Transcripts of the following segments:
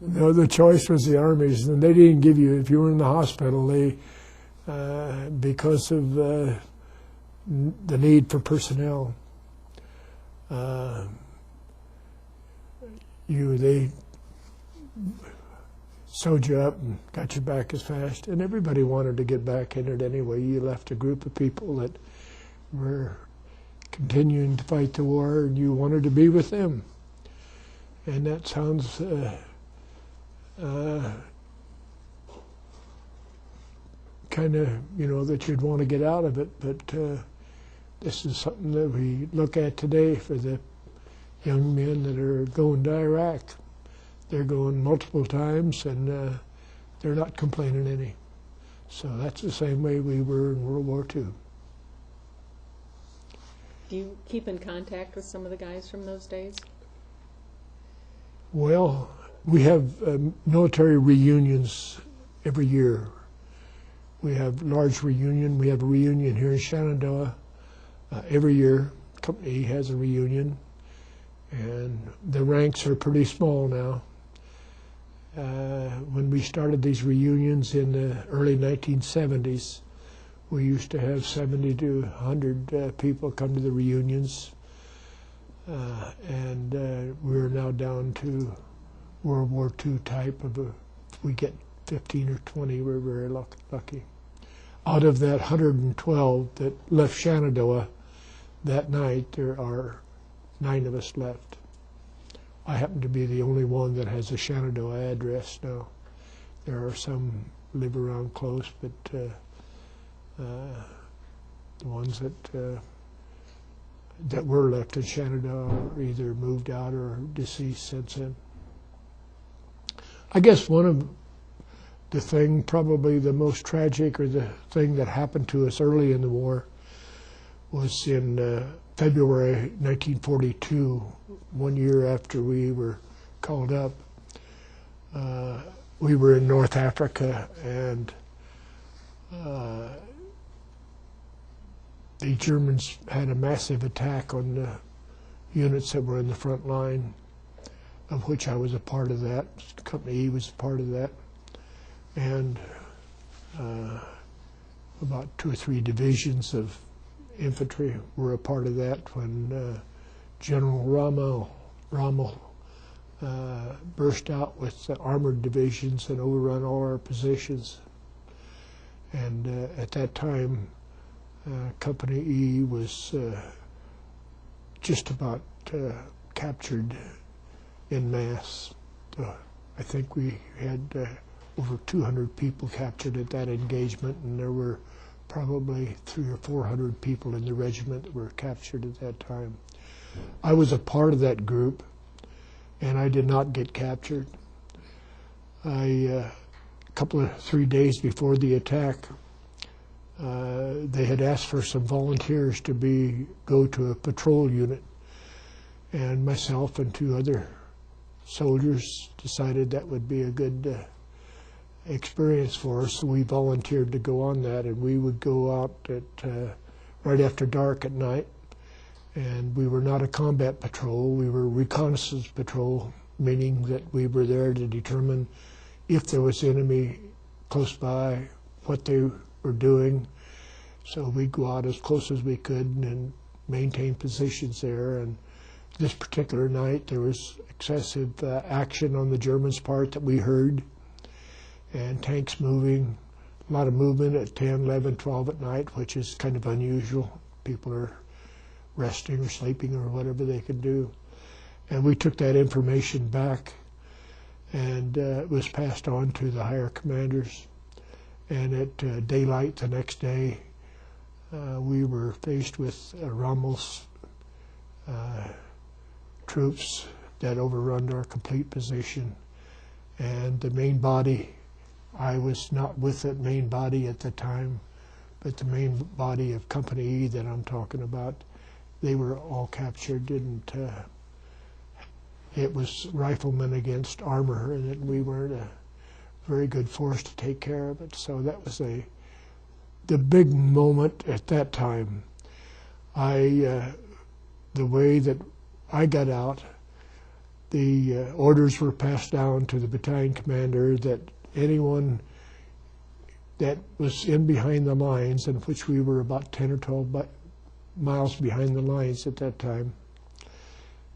No, the choice was the Army's, and they didn't give you, if you were in the hospital, they, because of the need for personnel, they sewed you up and got you back as fast, and everybody wanted to get back in it anyway. You left a group of people that were continuing to fight the war, and you wanted to be with them. And that sounds kind of, that you'd want to get out of it, but this is something that we look at today for the young men that are going to Iraq. They're going multiple times, and they're not complaining any. So that's the same way we were in World War II. Do you keep in contact with some of the guys from those days? Well, we have military reunions every year. We have large reunion. We have a reunion here in Shenandoah every year. Company has a reunion, and the ranks are pretty small now. When we started these reunions in the early 1970s, we used to have 70 to 100 people come to the reunions, and we're now down to World War II type of we get 15 or 20, we're very lucky. Out of that 112 that left Shenandoah that night, there are 9 of us left. I happen to be the only one that has a Shenandoah address now. There are some live around close, but the ones that were left in Shenandoah are either moved out or deceased since then. I guess one of the thing, probably the most tragic, or the thing that happened to us early in the war, was in February 1942, 1 year after we were called up. We were in North Africa, and the Germans had a massive attack on the units that were in the front line, of which I was a part of that. Company E was a part of that. And about 2 or 3 divisions of infantry were a part of that when General Rommel burst out with the armored divisions and overrun all our positions. And at that time, Company E was just about captured en masse. I think we had over 200 people captured at that engagement, and there were probably 300 or 400 people in the regiment that were captured at that time. I was a part of that group, and I did not get captured. A couple of 3 days before the attack, they had asked for some volunteers to go to a patrol unit, and myself and 2 other soldiers decided that would be a good experience for us. So we volunteered to go on that, and we would go out at right after dark at night, and we were not a combat patrol, we were a reconnaissance patrol, meaning that we were there to determine if there was enemy close by, what they were doing. So we'd go out as close as we could and maintain positions there. And this particular night there was excessive action on the Germans' part that we heard, and tanks moving, a lot of movement at 10, 11, 12 at night, which is kind of unusual. People are resting or sleeping or whatever they could do. And we took that information back, and it was passed on to the higher commanders. And at daylight the next day, we were faced with Rommel's troops that overrun our complete position. And the main body, I was not with that main body at the time, but the main body of Company E that I'm talking about, they were all captured, and it was riflemen against armor, and we weren't a very good force to take care of it. So that was the big moment at that time. The way that I got out, the orders were passed down to the battalion commander that anyone that was in behind the lines, in which we were about 10 or 12 miles behind the lines at that time,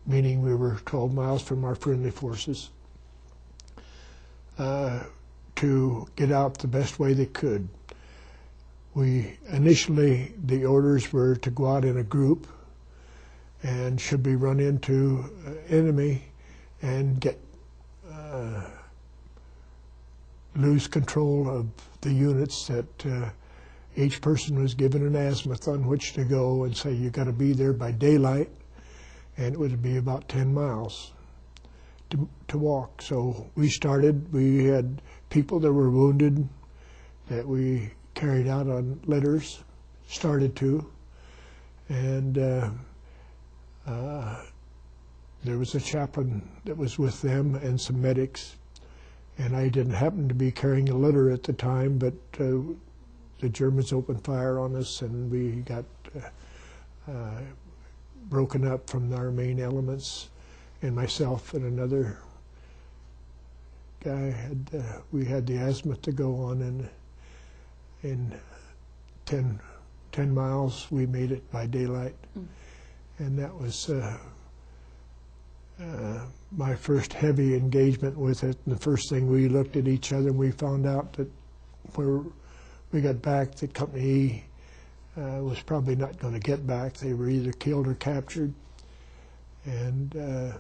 meaning we were 12 miles from our friendly forces, to get out the best way they could. Initially, the orders were to go out in a group, and should we run into enemy and lose control of the units, that each person was given an azimuth on which to go and say, you got to be there by daylight, and it would be about 10 miles to walk. So we started. We had people that were wounded that we carried out on litters, started to, and there was a chaplain that was with them and some medics, and I didn't happen to be carrying a litter at the time, but the Germans opened fire on us, and we got broken up from our main elements, and myself and another guy we had the azimuth to go on, and in 10 miles we made it by daylight. And that was my first heavy engagement with it. And the first thing, we looked at each other and we found out that when we got back, that Company E was probably not going to get back. They were either killed or captured. And the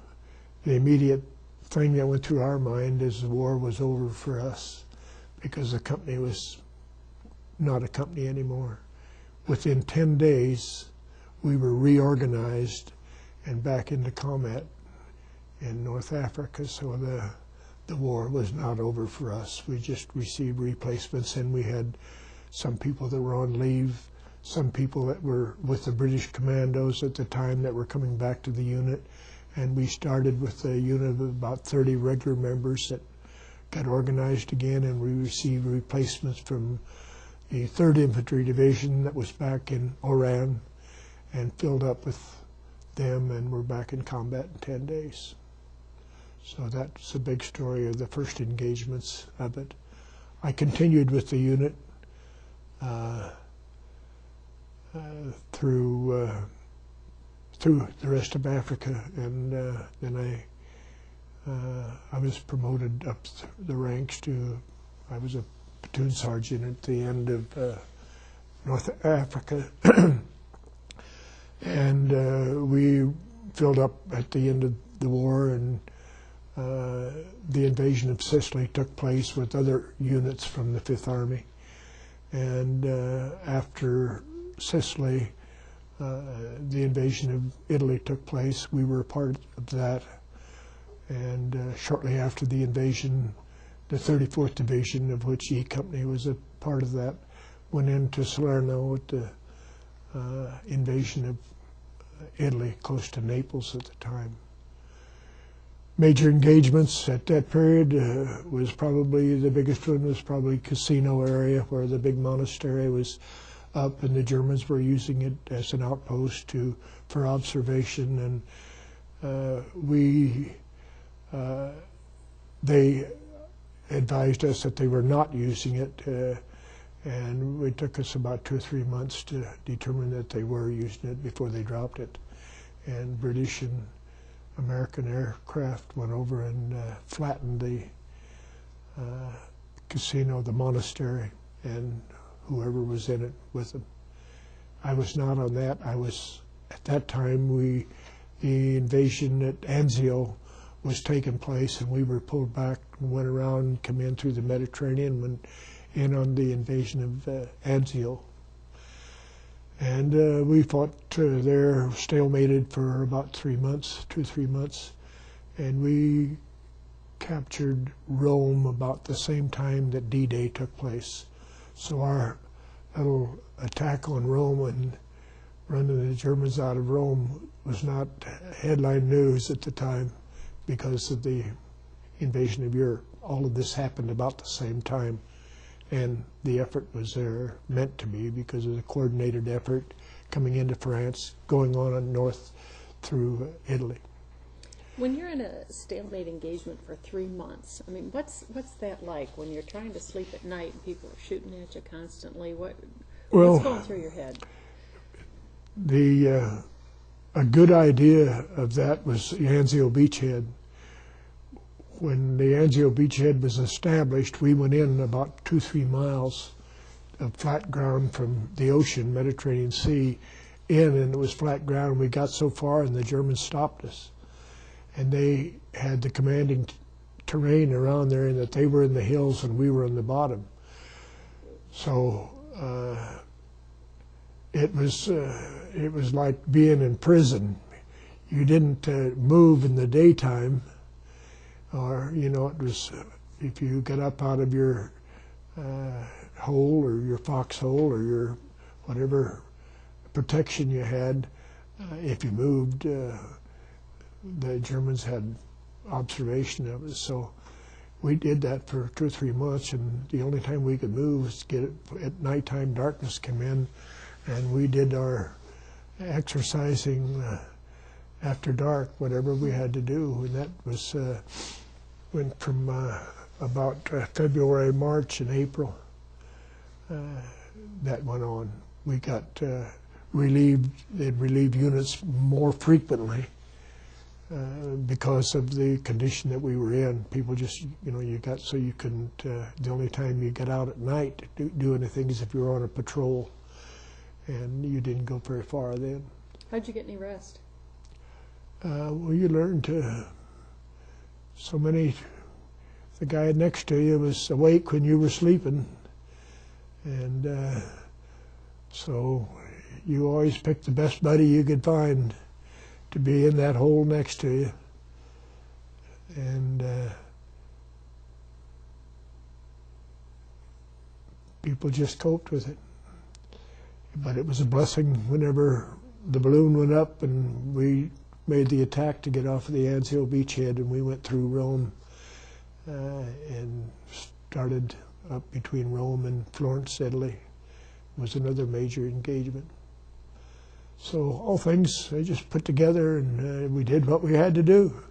immediate thing that went through our mind is the war was over for us, because the company was not a company anymore. Within 10 days, we were reorganized and back into combat in North Africa, so the war was not over for us. We just received replacements, and we had some people that were on leave, some people that were with the British Commandos at the time that were coming back to the unit, and we started with a unit of about 30 regular members that got organized again, and we received replacements from the 3rd Infantry Division that was back in Oran, and filled up with them, and we're back in combat in 10 days. So that's a big story of the first engagements of it. I continued with the unit through the rest of Africa, and then I was promoted up the ranks to, I was a platoon sergeant at the end of North Africa. And we filled up at the end of the war, and the invasion of Sicily took place with other units from the 5th Army. And after Sicily, the invasion of Italy took place. We were a part of that. And shortly after the invasion, the 34th Division, of which E Company was a part of that, went into Salerno at the invasion of Italy, close to Naples at the time. Major engagements at that period was probably, the biggest one was probably Cassino area, where the big monastery was up, and the Germans were using it as an outpost for observation, and they advised us that they were not using it, and it took us about 2 or 3 months to determine that they were using it before they dropped it. And British and American aircraft went over and flattened the Cassino, the monastery, and whoever was in it with them. I was not on that. I was, at that time, the invasion at Anzio was taking place, and we were pulled back and went around and come in through the Mediterranean, went in on the invasion of Anzio. And we fought there, stalemated for about 3 months, 2 or 3 months, and we captured Rome about the same time that D-Day took place. So our little attack on Rome and running the Germans out of Rome was not headline news at the time because of the invasion of Europe. All of this happened about the same time, and the effort was there, meant to be, because of the coordinated effort coming into France, going on north through Italy. When you're in a stalemate engagement for 3 months, I mean, what's that like when you're trying to sleep at night and people are shooting at you constantly? What's going through your head? A good idea of that was the Anzio Beachhead. When the Anzio Beachhead was established, we went in about 2-3 miles of flat ground from the ocean, Mediterranean Sea, and it was flat ground. We got so far and the Germans stopped us. And they had the commanding terrain around there, and that they were in the hills and we were in the bottom. So it was like being in prison. You didn't move in the daytime, or it was if you got up out of your hole or your foxhole or your whatever protection you had, if you moved, the Germans had observation of us. So we did that for 2 or 3 months, and the only time we could move was to get it at nighttime. Darkness came in, and we did our exercising after dark, whatever we had to do. And that was went from about February, March, and April. That went on. We got relieved. They'd relieve units more frequently because of the condition that we were in. People just, so you couldn't. The only time you got out at night to do anything is if you were on a patrol, and you didn't go very far then. How'd you get any rest? Well, you learn to. The guy next to you was awake when you were sleeping, and so you always picked the best buddy you could find to be in that hole next to you. And people just coped with it. But it was a blessing whenever the balloon went up and we made the attack to get off of the Anzio Beachhead, and we went through Rome and started up between Rome and Florence, Italy. It was another major engagement. So all things I just put together, and we did what we had to do.